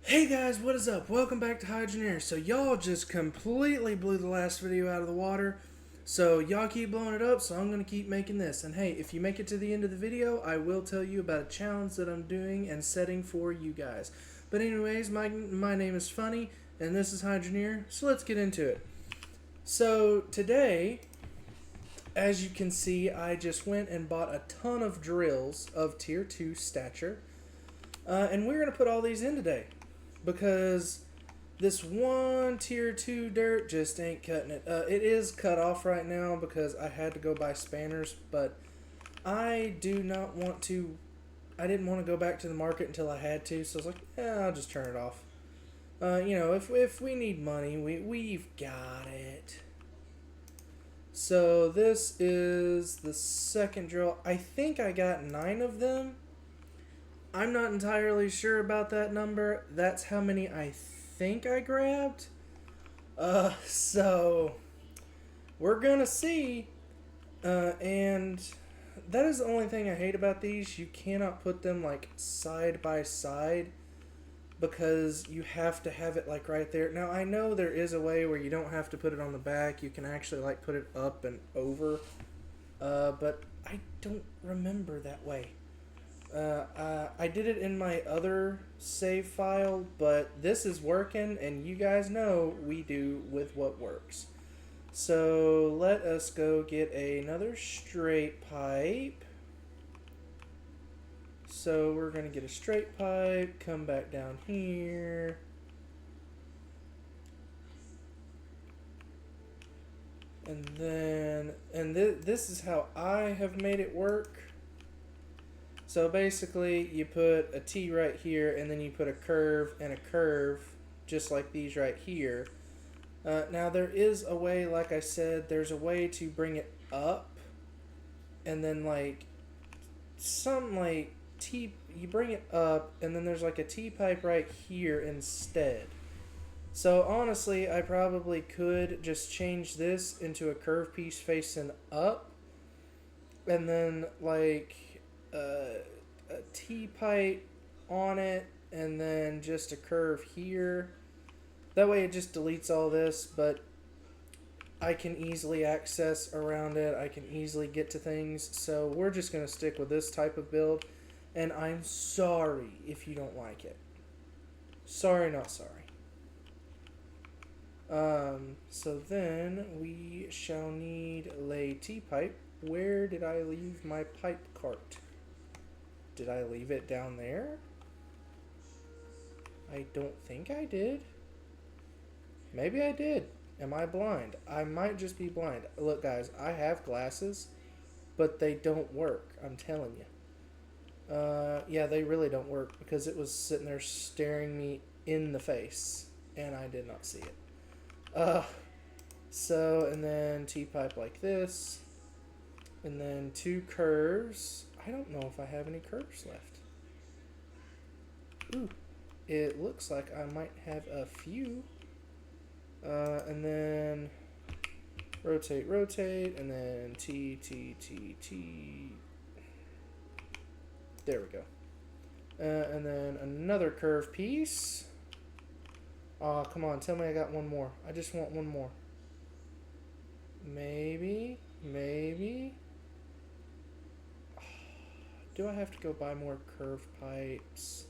Hey guys, what is up? Welcome back to Hydroneer. So y'all just completely blew the last video out of the water. So y'all keep blowing it up, so I'm going to keep making this. And hey, if you make it to the end of the video, I will tell you about a challenge that I'm doing and setting for you guys. But anyways, my name is Funny, and this is Hydroneer, so let's get into it. So today, as you can see, I just went and bought a ton of drills of tier 2 stature. And we're going to put all these in today because this one tier 2 dirt just ain't cutting it. It is cut off right now because I had to go buy spanners, but I do not want to. I didn't want to go back to the market until I had to, so I was like, yeah, I'll just turn it off. If we need money, we've got it. So this is the second drill. I think I got 9 of them. I'm not entirely sure about that number. That's how many I think I grabbed. So we're gonna see. And that is the only thing I hate about these. You cannot put them like side by side because you have to have it like right there. Now I know there is a way where you don't have to put it on the back. You can actually like put it up and over. But I don't remember that way. I did it in my other save file, but this is working, and you guys know we do with what works. So let us go get another straight pipe. So we're going to get a straight pipe, come back down here. And then, this is how I have made it work. So basically, you put a T right here, and then you put a curve and a curve, just like these right here. Now, there is a way, like I said, there's a way to bring it up, and then, like, something like T, you bring it up, and then there's, like, a T-pipe right here instead. So, honestly, I probably could just change this into a curve piece facing up, and then, like, a T-pipe on it, and then just a curve here. That way it just deletes all this, but I can easily access around it. I can easily get to things. So we're just going to stick with this type of build. And I'm sorry if you don't like it. Sorry, not sorry. So then we shall need lay T-pipe. Where did I leave my pipe cart? Did I leave it down there? I don't think I did. Maybe I did. Am I blind? I might just be blind. Look, guys, I have glasses, but they don't work. I'm telling you. Yeah, they really don't work because it was sitting there staring me in the face, and I did not see it. So, and then T-pipe like this, and then 2 curves. I don't know if I have any curves left. Ooh, it looks like I might have a few. And then rotate, rotate, and then T, T, T, T. There we go. And then another curve piece. Aw, come on, tell me I got one more. I just want one more. Maybe, maybe. Do I have to go buy more curve pipes?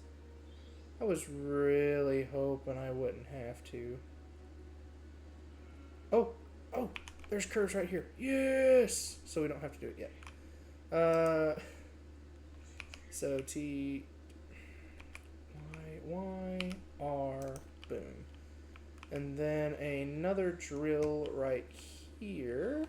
I was really hoping I wouldn't have to. Oh, there's curves right here. Yes! So we don't have to do it yet. So T, Y, R, boom. And then another drill right here.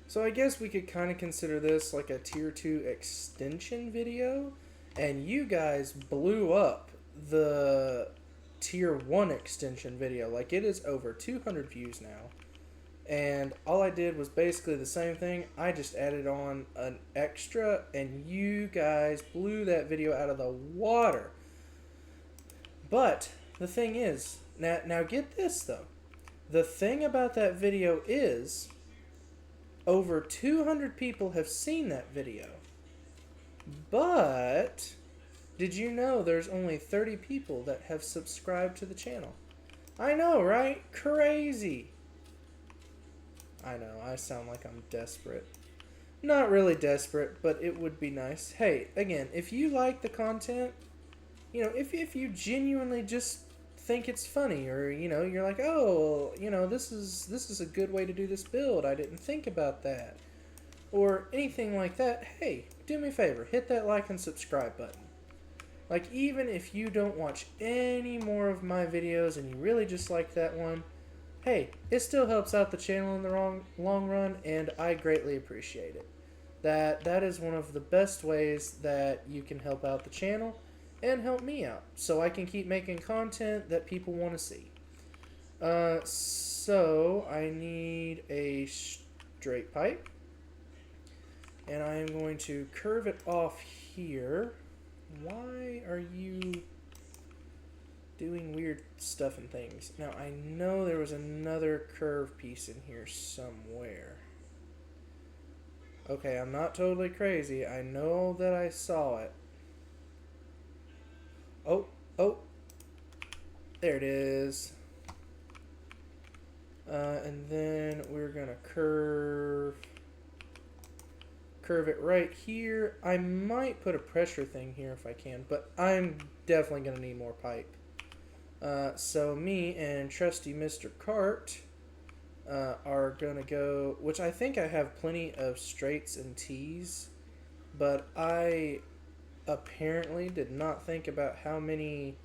So I guess we could kind of consider this like a tier 2 extension video. And you guys blew up the tier 1 extension video. Like, it is over 200 views now. And all I did was basically the same thing. I just added on an extra, and you guys blew that video out of the water. But the thing is, now get this though. The thing about that video is over 200 people have seen that video. But did you know there's only 30 people that have subscribed to the channel? I know, right? Crazy. I know, I sound like I'm desperate. Not really desperate, but it would be nice. Hey, again, if you like the content, if you genuinely just think it's funny, or you're like, oh, this is a good way to do this build, I didn't think about that, or anything like that, hey, do me a favor, hit that like and subscribe button. Like, even if you don't watch any more of my videos and you really just like that one, hey, it still helps out the channel in the long run, and I greatly appreciate it. That is one of the best ways that you can help out the channel and help me out, so I can keep making content that people want to see. So I need a straight pipe, and I am going to curve it off here. Why are you doing weird stuff and things? Now, I know there was another curve piece in here somewhere. Okay, I'm not totally crazy. I know that I saw it. Oh, there it is. And then we're gonna curve it right here. I might put a pressure thing here if I can, but I'm definitely gonna need more pipe. So me and trusty Mr. Cart are gonna go, which I think I have plenty of straights and tees, but I apparently did not think about how many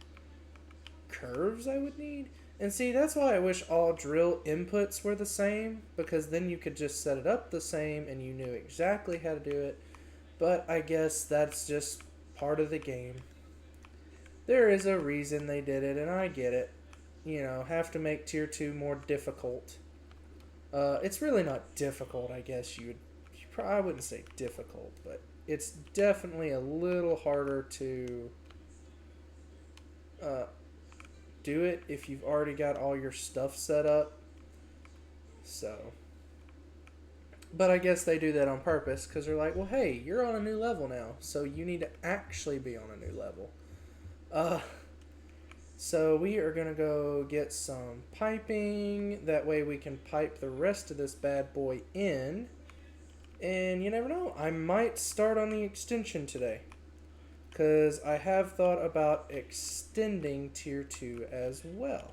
curves I would need. And see, that's why I wish all drill inputs were the same, because then you could just set it up the same and you knew exactly how to do it. But I guess that's just part of the game. There is a reason they did it, and I get it. Have to make tier 2 more difficult. It's really not difficult, I guess I wouldn't say difficult, but it's definitely a little harder to do it if you've already got all your stuff set up. So, but I guess they do that on purpose, because they're like, well, hey, you're on a new level now, so you need to actually be on a new level. So we are going to go get some piping. That way we can pipe the rest of this bad boy in. And you never know, I might start on the extension today, because I have thought about extending tier 2 as well.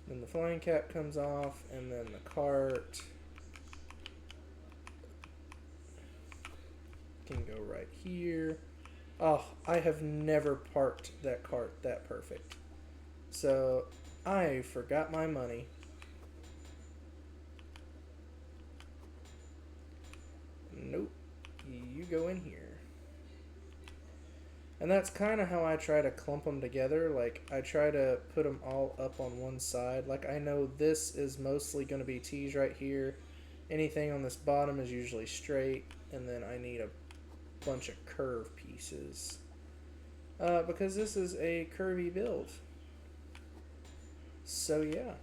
Then the flying cap comes off, and then the cart can go right here. Oh, I have never parked that cart that perfect. So I forgot my money. Nope. You go in here. And that's kind of how I try to clump them together. Like, I try to put them all up on one side. Like, I know this is mostly going to be T's right here. Anything on this bottom is usually straight. And then I need a bunch of curve pieces. Because this is a curvy build. So, yeah.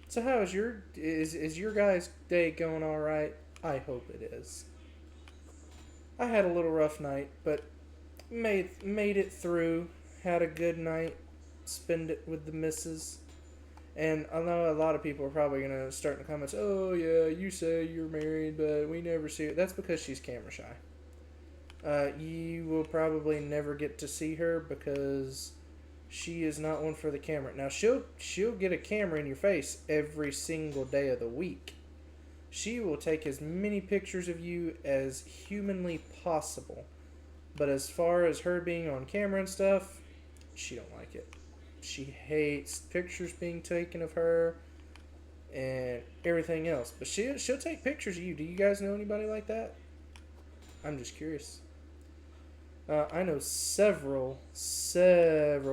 So how is your guys' day going all right? I hope it is. I had a little rough night, but made it through. Had a good night. Spend it with the missus. And I know a lot of people are probably going to start in the comments, oh yeah, you say you're married, but we never see it. That's because she's camera shy. You will probably never get to see her because she is not one for the camera. Now, she'll get a camera in your face every single day of the week. She will take as many pictures of you as humanly possible. But as far as her being on camera and stuff, she don't like it. She hates pictures being taken of her and everything else. But she'll take pictures of you. Do you guys know anybody like that? I'm just curious. I know several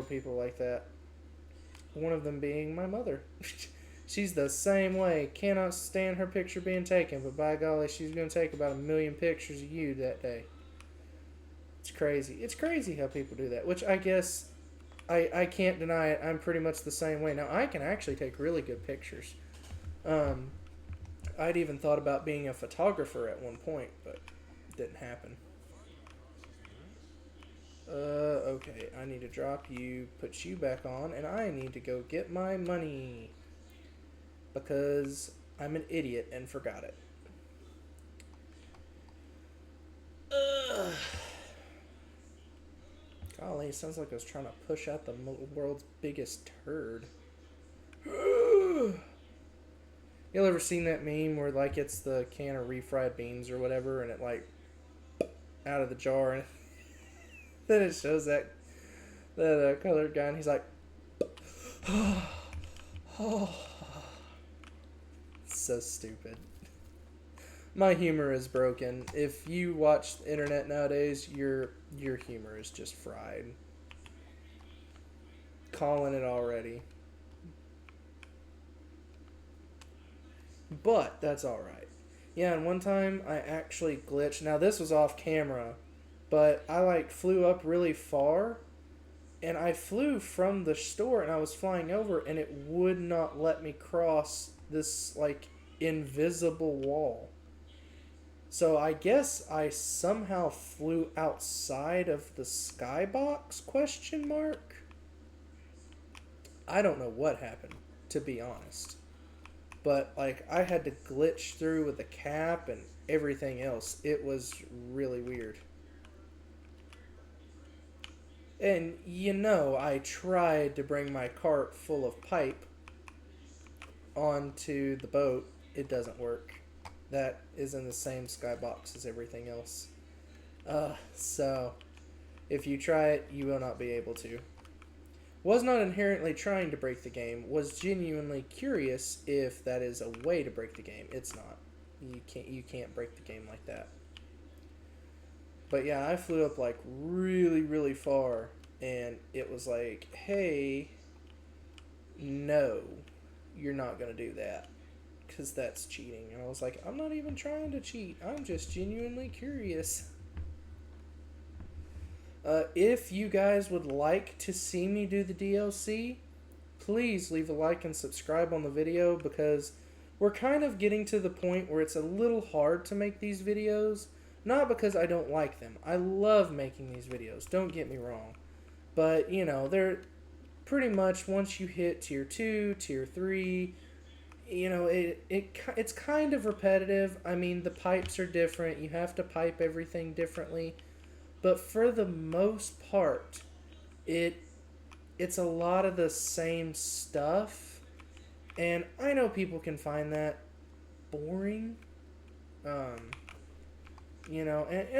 people like that. One of them being my mother. She's the same way. Cannot stand her picture being taken, but by golly, she's going to take about 1 million pictures of you that day. It's crazy. It's crazy how people do that, which I guess I can't deny it. I'm pretty much the same way. Now, I can actually take really good pictures. Um, I'd even thought about being a photographer at one point, but it didn't happen. Okay, I need to drop you, put you back on, and I need to go get my money because I'm an idiot and forgot it. Ugh. Golly, it sounds like I was trying to push out the world's biggest turd. Y'all ever seen that meme where like it's the can of refried beans or whatever, and it like out of the jar, and then it shows that colored guy, and he's like, oh, so stupid. My humor is broken. If you watch the internet nowadays, your humor is just fried. Calling it already. But that's alright. Yeah, and one time I actually glitched. Now this was off camera, but I like flew up really far, and I flew from the store and I was flying over, and it would not let me cross this like invisible wall. So I guess I somehow flew outside of the skybox, question mark? I don't know what happened, to be honest. But like I had to glitch through with the cap and everything else. It was really weird. And I tried to bring my cart full of pipe onto the boat. It doesn't work. That is in the same skybox as everything else. So if you try it, you will not be able to. Was not inherently trying to break the game. Was genuinely curious if that is a way to break the game. It's not. You can't break the game like that. But yeah, I flew up like really, really far, and it was like, hey, no, you're not going to do that. Because that's cheating. And I was like, I'm not even trying to cheat. I'm just genuinely curious. If you guys would like to see me do the DLC, please leave a like and subscribe on the video, because we're kind of getting to the point where it's a little hard to make these videos. Not because I don't like them. I love making these videos, don't get me wrong. But, they're pretty much once you hit tier 2, tier 3, it's kind of repetitive. I mean, the pipes are different. You have to pipe everything differently. But for the most part, it's a lot of the same stuff. And I know people can find that boring. And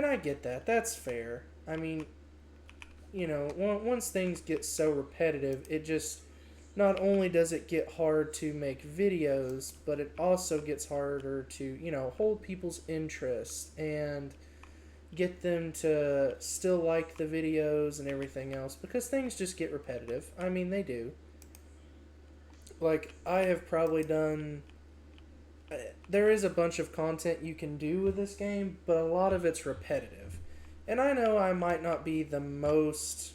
I get that. That's fair. I mean, once things get so repetitive, it just, not only does it get hard to make videos, but it also gets harder to, hold people's interest and get them to still like the videos and everything else, because things just get repetitive. I mean, they do. Like, I have probably done... There is a bunch of content you can do with this game, but a lot of it's repetitive. And I know I might not be the most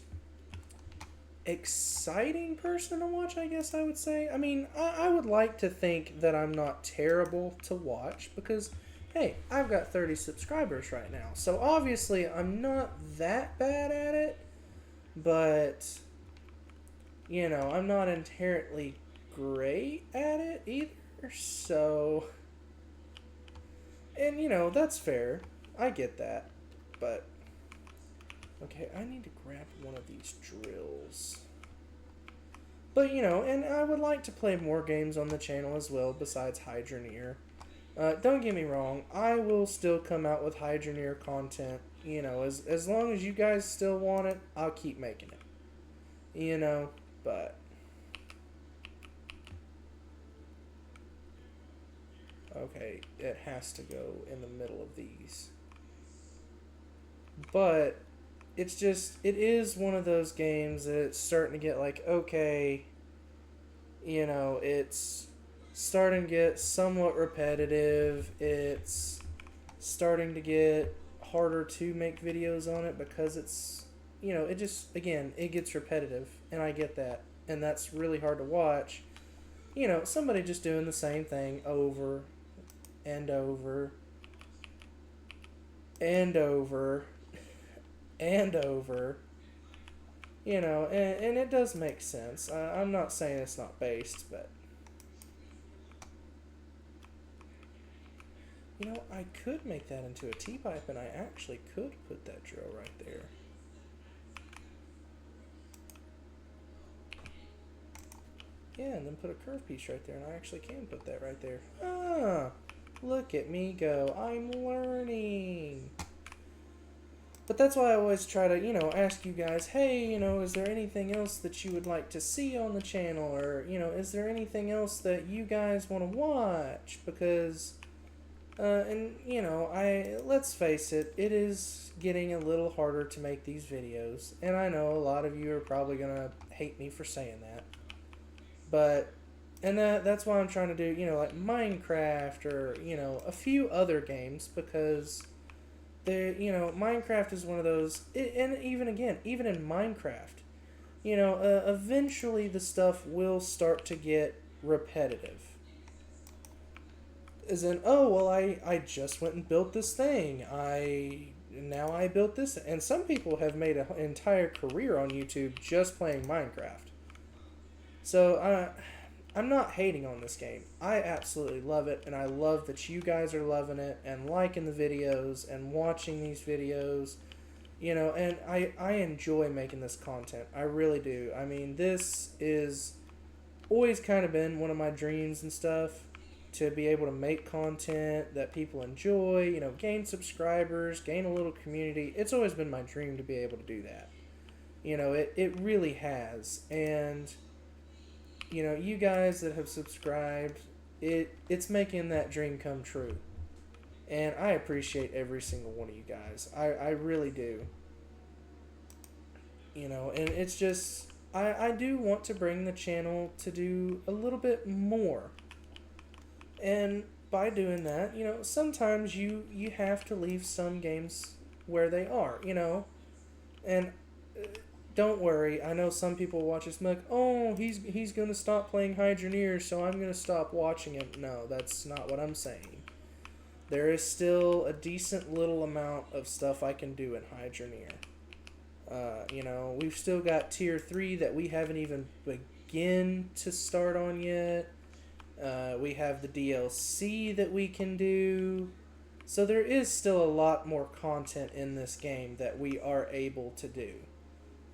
exciting person to watch, I guess I would say. I mean, I would like to think that I'm not terrible to watch, because, hey, I've got 30 subscribers right now. So obviously I'm not that bad at it, but, I'm not inherently great at it either. So, and that's fair. I get that. But, okay, I need to grab one of these drills. But, and I would like to play more games on the channel as well besides Hydroneer. Don't get me wrong, I will still come out with Hydroneer content. As long as you guys still want it, I'll keep making it. But... Okay, it has to go in the middle of these. But it is one of those games that it's starting to get like, okay, it's starting to get somewhat repetitive. It's starting to get harder to make videos on it because it's, it just, again, it gets repetitive, and I get that. And that's really hard to watch. You know, somebody just doing the same thing over and over and over and over. You know, and it does make sense. I'm not saying it's not based, but you know, I could make that into a T-pipe, and I actually could put that drill right there. Yeah, and then put a curve piece right there, and I actually can put that right there. Ah, look at me go. I'm learning. But that's why I always try to, you know, ask you guys, hey, you know, is there anything else that you would like to see on the channel? Or, you know, is there anything else that you guys want to watch? Because, and, you know, let's face it, it is getting a little harder to make these videos. And I know a lot of you are probably going to hate me for saying that. But, and that's why I'm trying to do, you know, like Minecraft or, you know, a few other games because you know, Minecraft is one of those, and even in Minecraft, you know, eventually the stuff will start to get repetitive. As in, oh, well, I just went and built this thing. Now I built this. And some people have made an entire career on YouTube just playing Minecraft. So, I'm not hating on this game. I absolutely love it, and I love that you guys are loving it and liking the videos and watching these videos. You know, and I enjoy making this content. I really do. I mean, this is always kind of been one of my dreams and stuff, to be able to make content that people enjoy, you know, gain subscribers, gain a little community. It's always been my dream to be able to do that. You know, it really has. And you know, you guys that have subscribed, it's making that dream come true. And I appreciate every single one of you guys. I really do. You know, and it's just, I do want to bring the channel to do a little bit more. And by doing that, you know, sometimes you have to leave some games where they are, you know. And don't worry, I know some people watch this and be like, oh, he's gonna stop playing Hydroneer, so I'm gonna stop watching him. No, that's not what I'm saying. There is still a decent little amount of stuff I can do in Hydroneer. You know, we've still got Tier 3 that we haven't even begin to start on yet. We have the DLC that we can do. So there is still a lot more content in this game that we are able to do.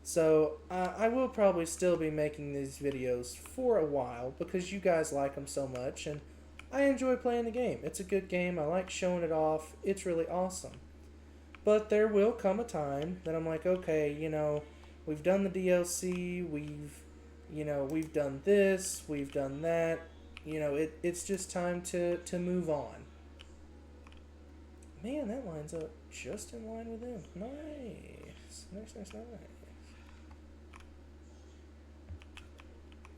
So I will probably still be making these videos for a while because you guys like them so much, and I enjoy playing the game. It's a good game. I like showing it off. It's really awesome. But there will come a time that I'm like, okay, you know, we've done the DLC, we've done this, we've done that. You know, it's just time to move on. Man, that lines up just in line with him. Nice. Nice.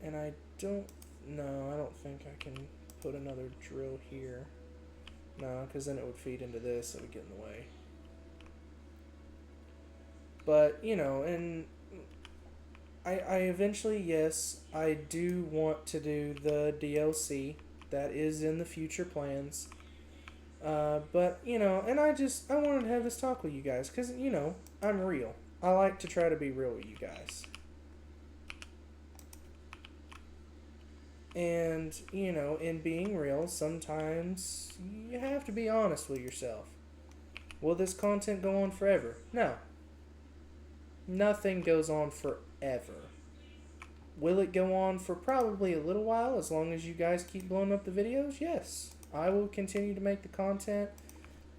And I don't think I can put another drill here. No, because then it would feed into this, it would get in the way. But, you know, and I eventually, yes, I do want to do the DLC. That is in the future plans. But, you know, and I wanted to have this talk with you guys because, you know, I'm real. I like to try to be real with you guys. And, you know, in being real, sometimes you have to be honest with yourself. Will this content go on forever? No. Nothing goes on forever. Will it go on for probably a little while as long as you guys keep blowing up the videos? Yes. I will continue to make the content.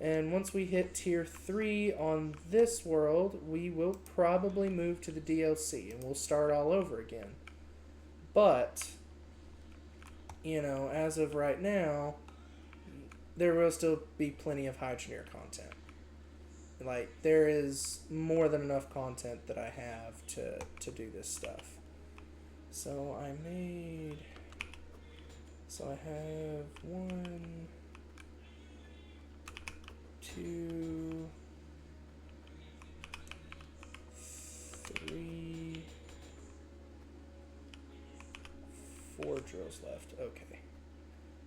And once we hit Tier 3 on this world, we will probably move to the DLC and we'll start all over again. But, you know, as of right now, there will still be plenty of Hydroneer content. Like, there is more than enough content that I have to do this stuff. So I have 1, 2, 3, 4 drills drills left. Okay.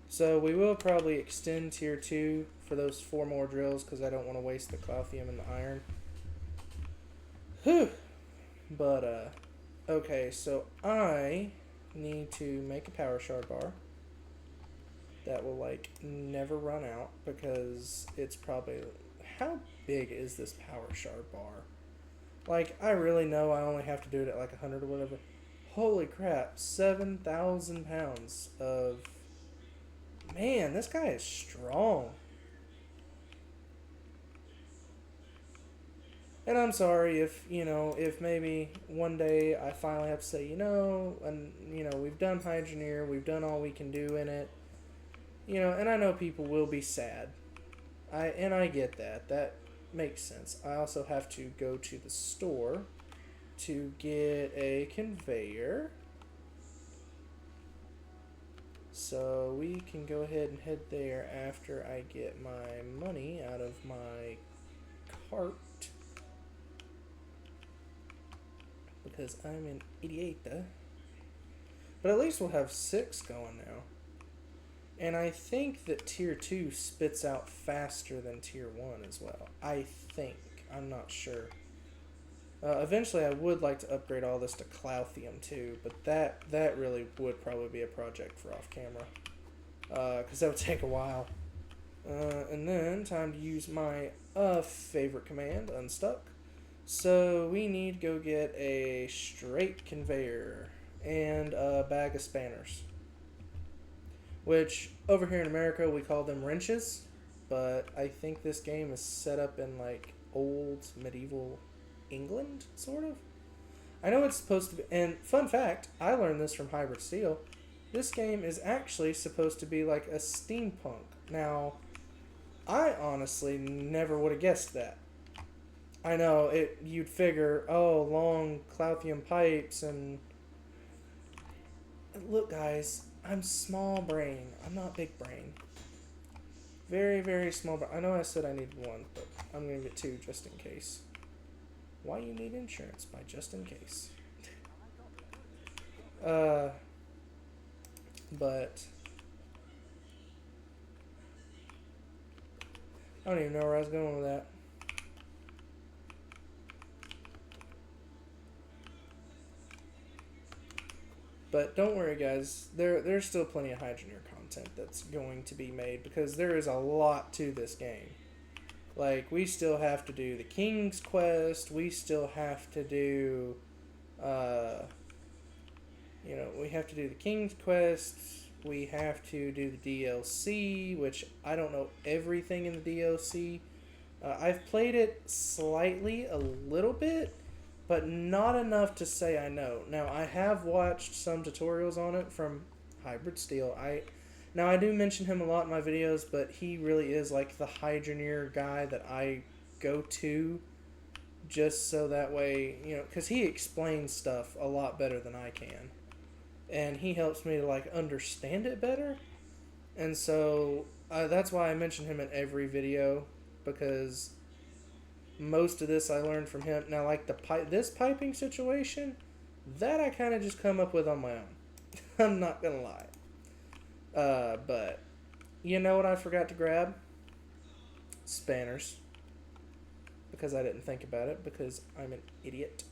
So we will probably extend tier 2 for those 4 more drills because I don't want to waste the Clouthium and the iron. Whew. But, okay, so I need to make a power shard bar that will, like, never run out because it's probably... How big is this power shard bar? Like, I really know I only have to do it at, like, 100 or whatever. Holy crap, 7,000 pounds of... Man, this guy is strong. And I'm sorry if, if maybe one day I finally have to say, and, we've done Hydroneer, we've done all we can do in it. And I know people will be sad. I get that. That makes sense. I also have to go to the store to get a conveyor. So we can go ahead and head there after I get my money out of my cart. Because I'm an idiot. But at least we'll have 6 going now. And I think that tier 2 spits out faster than tier 1 as well. I think. I'm not sure. Eventually I would like to upgrade all this to Clouthium too, but that really would probably be a project for off camera. Because that would take a while. And then, time to use my favorite command, unstuck. So we need to go get a straight conveyor and a bag of spanners. Which, over here in America, we call them wrenches. But I think this game is set up in, like, old medieval England, sort of. I know it's supposed to be... And, fun fact, I learned this from Hybrid Steel. This game is actually supposed to be like a steampunk. Now, I honestly never would have guessed that. I know, you'd figure, oh, long Clouthium pipes and... Look, guys, I'm small brain. I'm not big brain. Very, very small brain. I know I said I needed 1, but I'm going to get 2 just in case. Why you need insurance by just in case. But... I don't even know where I was going with that. But don't worry, guys. There's still plenty of Hydroneer content that's going to be made because there is a lot to this game. Like, we still have to do the King's Quest. We still have to do, we have to do the King's Quest. We have to do the DLC, which I don't know everything in the DLC. I've played it slightly, a little bit, but not enough to say I know. Now, I have watched some tutorials on it from Hybrid Steel. Now, I do mention him a lot in my videos, but he really is like the Hydroneer guy that I go to just so that way, because he explains stuff a lot better than I can. And he helps me to, like, understand it better. And so, that's why I mention him in every video, because most of this I learned from him. Now, like, this piping situation, that I kind of just come up with on my own. I'm not going to lie. But, you know what I forgot to grab? Spanners. Because I didn't think about it, because I'm an idiot.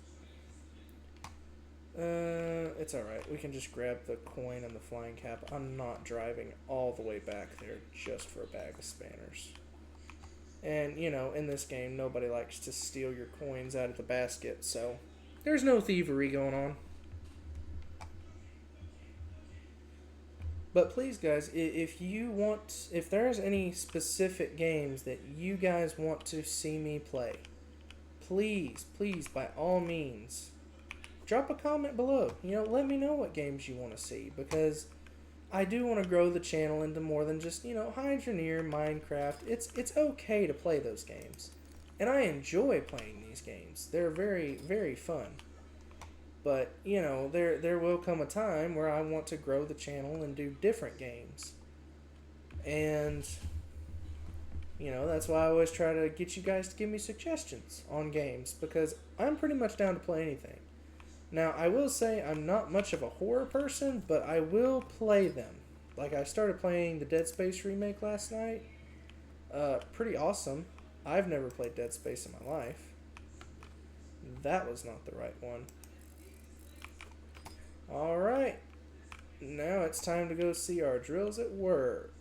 It's alright. We can just grab the coin and the flying cap. I'm not driving all the way back there just for a bag of spanners. And, in this game, nobody likes to steal your coins out of the basket, so there's no thievery going on. But please, guys, if there's any specific games that you guys want to see me play, please, by all means, drop a comment below. Let me know what games you want to see, because I do want to grow the channel into more than just, Hydroneer, Minecraft. It's okay to play those games. And I enjoy playing these games. They're very, very fun. But, there will come a time where I want to grow the channel and do different games. And, that's why I always try to get you guys to give me suggestions on games, because I'm pretty much down to play anything. Now, I will say I'm not much of a horror person, but I will play them. Like, I started playing the Dead Space remake last night. Pretty awesome. I've never played Dead Space in my life. That was not the right one. Alright. Now it's time to go see our drills at work.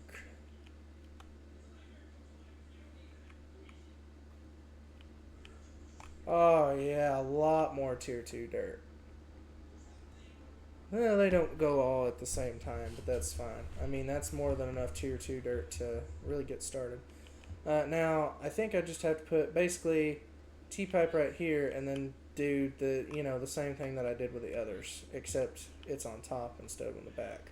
Oh yeah, a lot more tier 2 dirt. Well, they don't go all at the same time, but that's fine. I mean, that's more than enough tier 2 dirt to really get started. Now, I think I just have to put basically T-pipe right here and then do the same thing that I did with the others, except it's on top instead of on the back.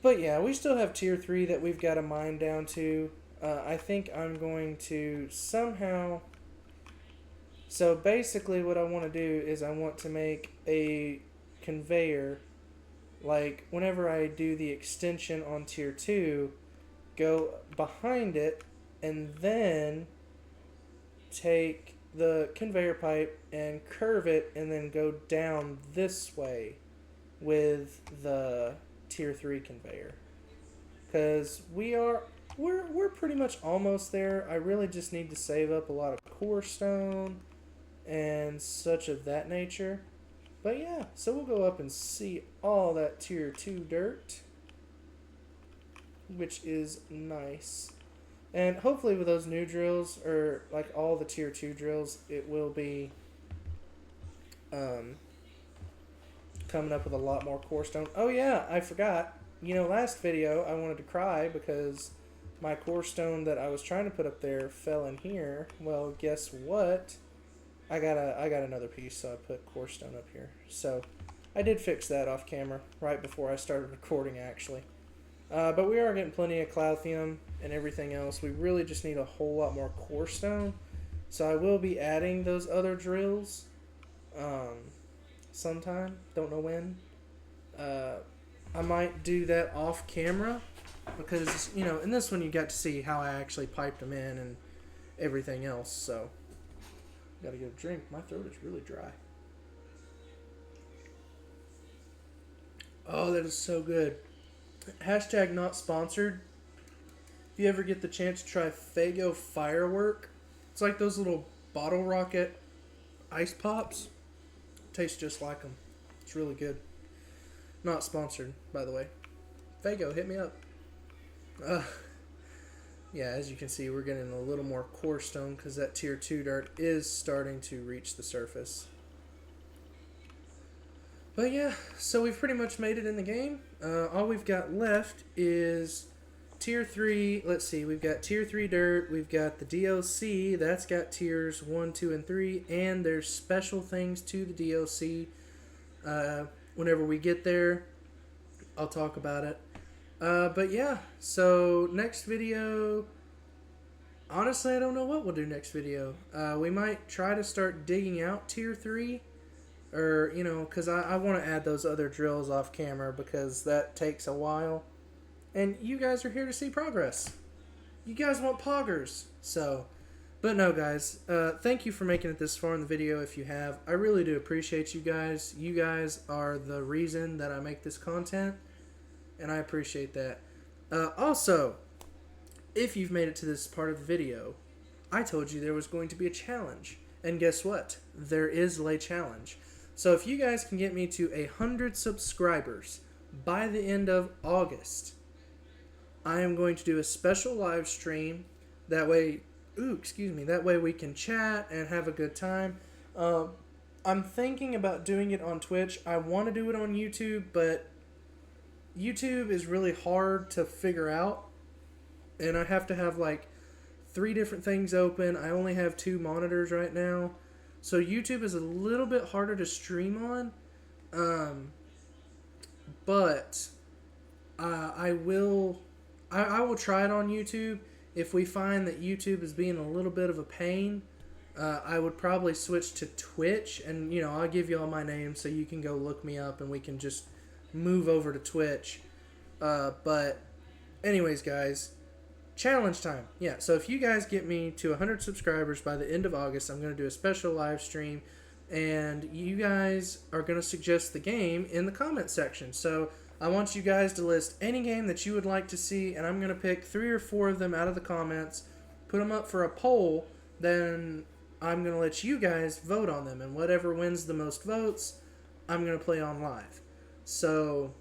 But yeah, we still have tier 3 that we've got to mine down to. I think I'm going to somehow... So basically what I want to do is I want to make a conveyor, like whenever I do the extension on tier 2, go behind it and then take the conveyor pipe and curve it and then go down this way with the tier 3 conveyor, because we're pretty much almost there. I really just need to save up a lot of core stone and such of that nature. But yeah, so we'll go up and see all that tier 2 dirt, which is nice. And hopefully with those new drills, or like all the tier 2 drills, it will be coming up with a lot more core stone. Oh yeah, I forgot. Last video I wanted to cry because my core stone that I was trying to put up there fell in here. Well, guess what? I got another piece, so I put core stone up here. So I did fix that off camera right before I started recording, actually. But we are getting plenty of Clouthium and everything else. We really just need a whole lot more core stone. So I will be adding those other drills sometime. Don't know when. I might do that off camera because, in this one you got to see how I actually piped them in and everything else. So, gotta get a drink. My throat is really dry. Oh, that is so good. Hashtag not sponsored. If you ever get the chance to try Faygo Firework, it's like those little bottle rocket ice pops. Tastes just like them. It's really good. Not sponsored, by the way. Faygo, hit me up. Yeah, as you can see, we're getting a little more core stone because that tier 2 dirt is starting to reach the surface. But yeah, so we've pretty much made it in the game. All we've got left is tier 3. Let's see, we've got tier 3 dirt. We've got the DLC. That's got tiers 1, 2, and 3. And there's special things to the DLC. Whenever we get there, I'll talk about it. But yeah, so next video, honestly, I don't know what we'll do next video. We might try to start digging out tier 3, or, because I want to add those other drills off camera because that takes a while. And you guys are here to see progress. You guys want poggers. So, but no, guys, thank you for making it this far in the video if you have. I really do appreciate you guys. You guys are the reason that I make this content, and I appreciate that. Also, if you've made it to this part of the video, I told you there was going to be a challenge. And guess what? There is a challenge. So if you guys can get me to 100 subscribers by the end of August, I am going to do a special live stream. That way, that way we can chat and have a good time. I'm thinking about doing it on Twitch. I want to do it on YouTube, but YouTube is really hard to figure out. And I have to have like 3 different things open. I only have 2 monitors right now. So YouTube is a little bit harder to stream on. But I will try it on YouTube. If we find that YouTube is being a little bit of a pain, I would probably switch to Twitch. And, I'll give you all my name so you can go look me up and we can just move over to Twitch. But anyways, guys, challenge time. Yeah, so if you guys get me to 100 subscribers by the end of August, I'm going to do a special live stream and you guys are going to suggest the game in the comment section. So I want you guys to list any game that you would like to see, and I'm going to pick 3 or 4 of them out of the comments, put them up for a poll, then I'm going to let you guys vote on them, and whatever wins the most votes, I'm going to play on live. So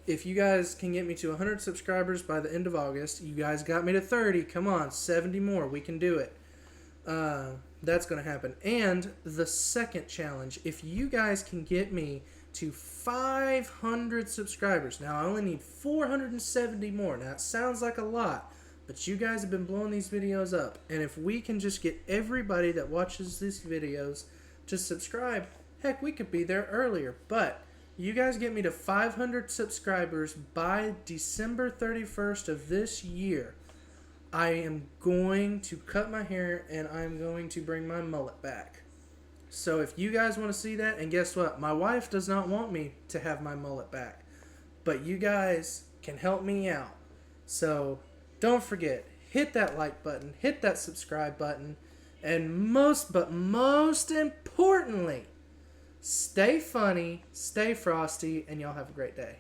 if you guys can get me to 100 subscribers by the end of August, you guys got me to 30, come on, 70 more, we can do it. That's going to happen. And the second challenge, if you guys can get me to 500 subscribers, now I only need 470 more. Now it sounds like a lot, but you guys have been blowing these videos up, and if we can just get everybody that watches these videos to subscribe, heck, we could be there earlier. But you guys get me to 500 subscribers by December 31st of this year, I am going to cut my hair and I'm going to bring my mullet back. So if you guys want to see that, and guess what? My wife does not want me to have my mullet back, but you guys can help me out. So don't forget, hit that like button, hit that subscribe button, and most importantly, stay funny, stay frosty, and y'all have a great day.